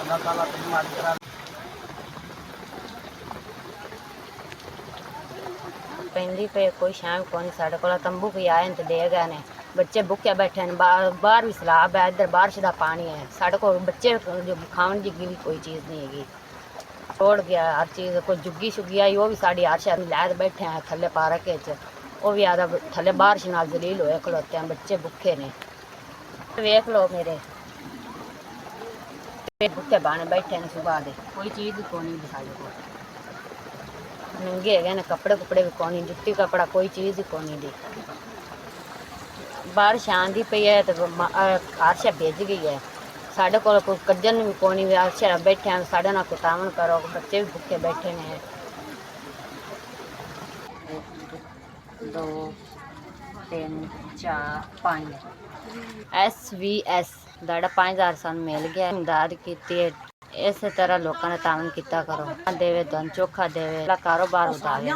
अल्लाह ताला तुम मारी करा। पैंदी पे कोई शाम कोनी साढ़े को तंबू भी आए तो दे गए ने बच्चे भुखे बैठे हैं बाहर भी सैलाब है इधर बारिश का पानी है साढ़े को बच्चे जो खाने की भी कोई चीज़ नहीं हैगी छोड़ गया हर चीज़ कोई जुग्गी शुग्गी आई वो भी साड़ी हर शहर लैद बैठे हैं थले पार्क वो भी आधा थले बारिश नाल जलील होए खलोते हैं बच्चे भुखे ने वेख लो मेरे भुखे बाने बैठे हैं सुबह दे कोई चीज़ को नहीं दिखाई को नंगे है ने कपड़े कुपड़े भी कोनी जुत्ती कपड़ा कोई चीज़ ही कोनी दी बारिश आंदी पई है तो आरशा भेज गई है साढ़े को कोई कज्जन भी कोनी आरशा बैठे हैं साढ़े ना कुटावन करो बच्चे भी भुखे बैठे ने 1 2 3 4 5 SVS दाड़ा 5000 सन मिल गया इमदाद की इस तरह लोगों ने तावन किया करो देवे धन चोखा देवे कारोबार उठावे।